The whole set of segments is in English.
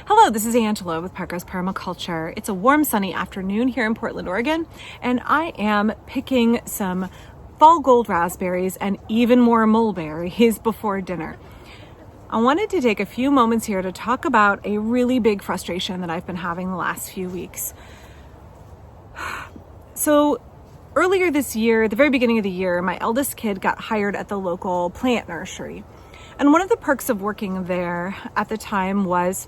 Hello, this is Angela with Parker's Permaculture. It's a warm, sunny afternoon here in Portland, Oregon, and I am picking some fall gold raspberries and even more mulberries before dinner. I wanted to take a few moments here to talk about a really big frustration that I've been having the last few weeks. So earlier this year, at the very beginning of the year, my eldest kid got hired at the local plant nursery. And one of the perks of working there at the time was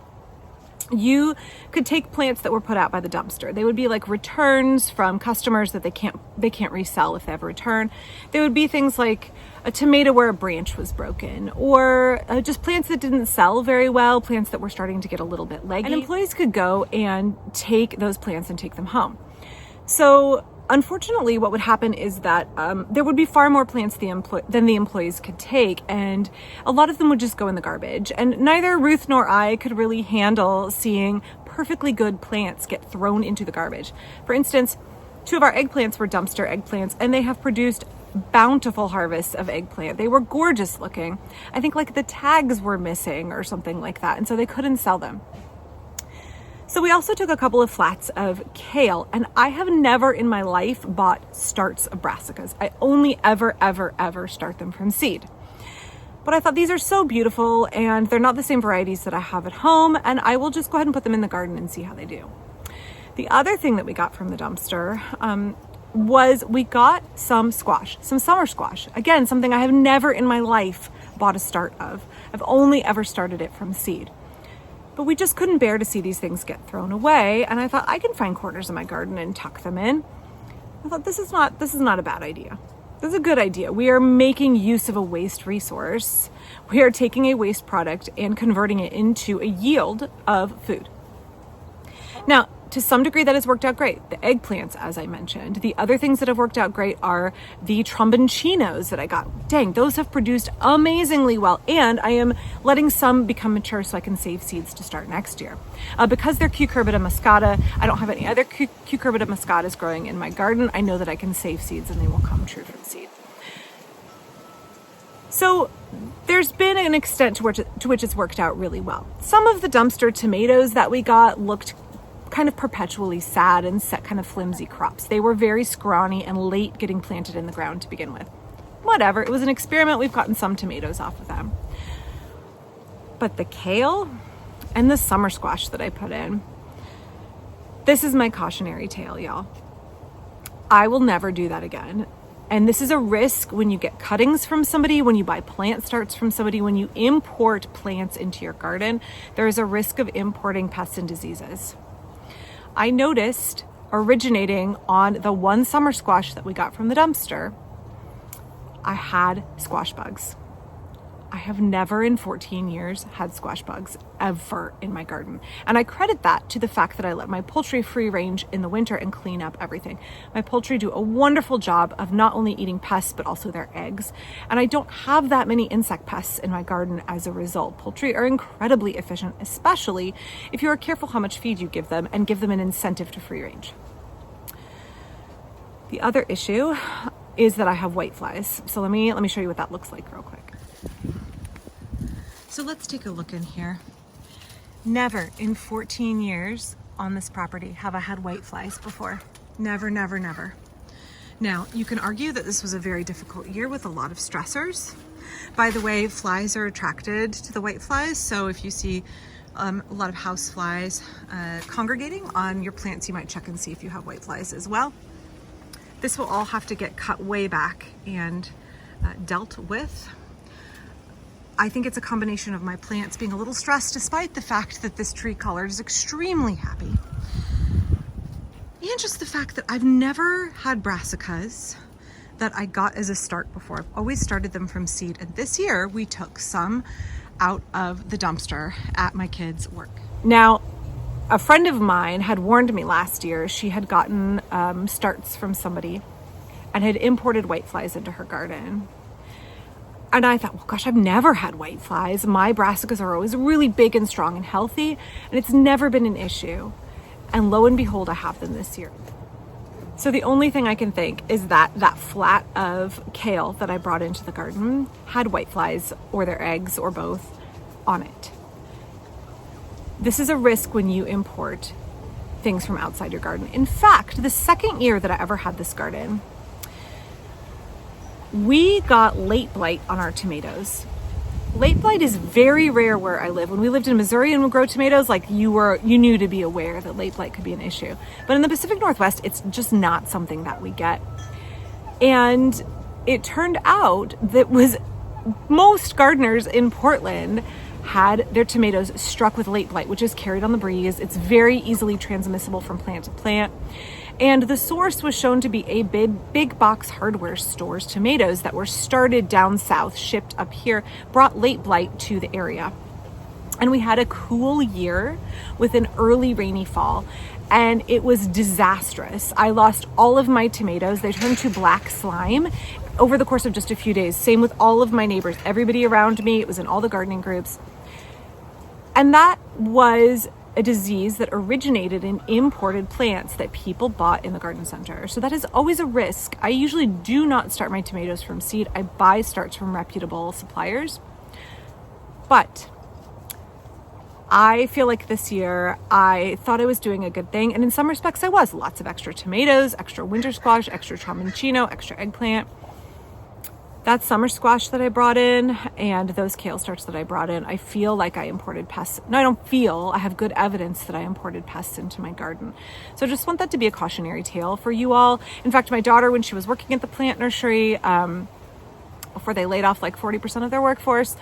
you could take plants that were put out by the dumpster. They would be like returns from customers that they can't resell if they have a return. They would be things like a tomato where a branch was broken, or just plants that didn't sell very well, plants that were starting to get a little bit leggy. And employees could go and take those plants and take them home. So unfortunately, what would happen is that there would be far more plants than the employees could take, and a lot of them would just go in the garbage. And neither Ruth nor I could really handle seeing perfectly good plants get thrown into the garbage. For instance, 2 of our eggplants were dumpster eggplants, and they have produced bountiful harvests of eggplant. They were gorgeous looking. I think like the tags were missing or something like that, and so they couldn't sell them. So we also took a couple of flats of kale, and I have never in my life bought starts of brassicas. I only ever start them from seed. But I thought these are so beautiful and they're not the same varieties that I have at home, and I will just go ahead and put them in the garden and see how they do. The other thing that we got from the dumpster was we got some squash, some summer squash. Again, something I have never in my life bought a start of. I've only ever started it from seed. But we just couldn't bear to see these things get thrown away. And I thought I can find corners in my garden and tuck them in. I thought this is not a bad idea. This is a good idea. We are making use of a waste resource. We are taking a waste product and converting it into a yield of food. Now, to some degree that has worked out great. The eggplants, as I mentioned. The other things that have worked out great are the tromboncinos that I got. Dang, those have produced amazingly well. And I am letting some become mature so I can save seeds to start next year. Because they're Cucurbita muscata, I don't have any other Cucurbita muscatas growing in my garden. I know that I can save seeds and they will come true from seed. So there's been an extent to which it's worked out really well. Some of the dumpster tomatoes that we got looked kind of perpetually sad and set kind of flimsy crops. They were very scrawny and late getting planted in the ground to begin with. Whatever, it was an experiment. We've gotten some tomatoes off of them. But the kale and the summer squash that I put in, this is my cautionary tale, y'all. I will never do that again. And this is a risk when you get cuttings from somebody, when you buy plant starts from somebody, when you import plants into your garden, there is a risk of importing pests and diseases. I noticed, originating on the one summer squash that we got from the dumpster, I had squash bugs. I have never in 14 years had squash bugs ever in my garden. And I credit that to the fact that I let my poultry free range in the winter and clean up everything. My poultry do a wonderful job of not only eating pests, but also their eggs. And I don't have that many insect pests in my garden as a result. Poultry are incredibly efficient, especially if you are careful how much feed you give them and give them an incentive to free range. The other issue is that I have whiteflies. So let me show you what that looks like real quick. So let's take a look in here. Never in 14 years on this property have I had whiteflies before. Never. Now, you can argue that this was a very difficult year with a lot of stressors. By the way, flies are attracted to the whiteflies. So if you see a lot of house flies congregating on your plants, you might check and see if you have whiteflies as well. This will all have to get cut way back and dealt with. I think it's a combination of my plants being a little stressed despite the fact that this tree color is extremely happy. And just the fact that I've never had brassicas that I got as a start before. I've always started them from seed. And this year we took some out of the dumpster at my kids' work. Now, a friend of mine had warned me last year. She had gotten starts from somebody and had imported whiteflies into her garden. And I thought, well, gosh, I've never had whiteflies. My brassicas are always really big and strong and healthy, and it's never been an issue. And lo and behold, I have them this year. So the only thing I can think is that that flat of kale that I brought into the garden had whiteflies or their eggs or both on it. This is a risk when you import things from outside your garden. In fact, the second year that I ever had this garden, we got late blight on our tomatoes. Late blight is very rare where I live. When we lived in Missouri and would grow tomatoes, like you knew to be aware that late blight could be an issue. But in the Pacific Northwest, it's just not something that we get. And it turned out that most gardeners in Portland had their tomatoes struck with late blight, which is carried on the breeze. It's very easily transmissible from plant to plant. And the source was shown to be a big box hardware store's tomatoes that were started down south, shipped up here, brought late blight to the area. And we had a cool year with an early rainy fall, and it was disastrous. I lost all of my tomatoes. They turned to black slime over the course of just a few days. Same with all of my neighbors, everybody around me. It was in all the gardening groups. And that was a disease that originated in imported plants that people bought in the garden center. So that is always a risk. I usually do not start my tomatoes from seed. I buy starts from reputable suppliers. But I feel like this year I thought I was doing a good thing. And in some respects I was. Lots of extra tomatoes, extra winter squash, extra tramonchino, extra eggplant. That summer squash that I brought in and those kale starts that I brought in, I feel like I imported pests. No, I don't feel. I have good evidence that I imported pests into my garden. So I just want that to be a cautionary tale for you all. In fact, my daughter, when she was working at the plant nursery, before they laid off like 40% of their workforce,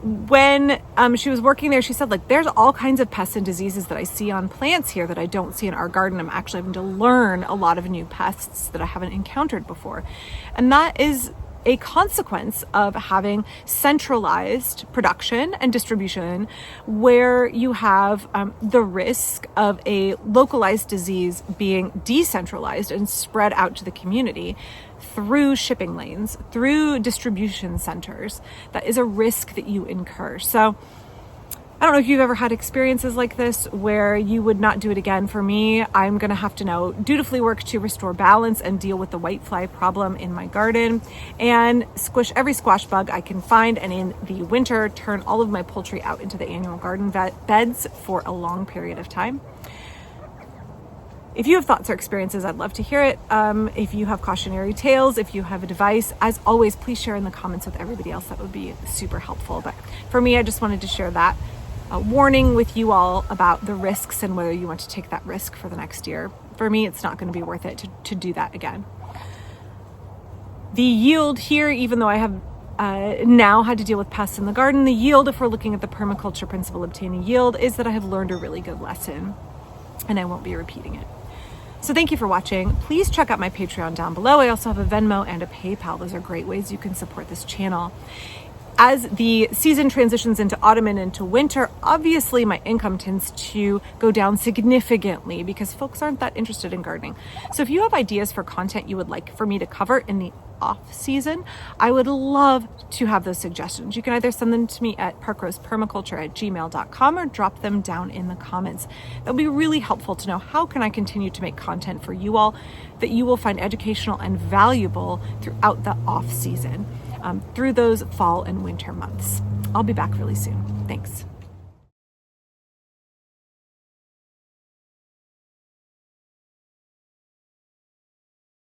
when she was working there, she said, like, there's all kinds of pests and diseases that I see on plants here that I don't see in our garden. I'm actually having to learn a lot of new pests that I haven't encountered before. And that is a consequence of having centralized production and distribution where you have the risk of a localized disease being decentralized and spread out to the community through shipping lanes, through distribution centers. That is a risk that you incur. So I don't know if you've ever had experiences like this where you would not do it again. For me, I'm going to have to now dutifully work to restore balance and deal with the whitefly problem in my garden and squish every squash bug I can find. And in the winter, turn all of my poultry out into the annual garden beds for a long period of time. If you have thoughts or experiences, I'd love to hear it. If you have cautionary tales, if you have a device, as always, please share in the comments with everybody else. That would be super helpful. But for me, I just wanted to share that warning with you all about the risks and whether you want to take that risk for the next year. For me, it's not going to be worth it to do that again. The yield here, even though I have now had to deal with pests in the garden, the yield, if we're looking at the permaculture principle obtaining yield, is that I have learned a really good lesson and I won't be repeating it. So thank you for watching. Please check out my Patreon down below. I also have a Venmo and a PayPal. Those are great ways you can support this channel. As the season transitions into autumn and into winter, obviously my income tends to go down significantly because folks aren't that interested in gardening. So if you have ideas for content you would like for me to cover in the off season, I would love to have those suggestions. You can either send them to me at parkrosepermaculture@gmail.com or drop them down in the comments. That would be really helpful to know how can I continue to make content for you all that you will find educational and valuable throughout the off season, through those fall and winter months. I'll be back really soon. Thanks.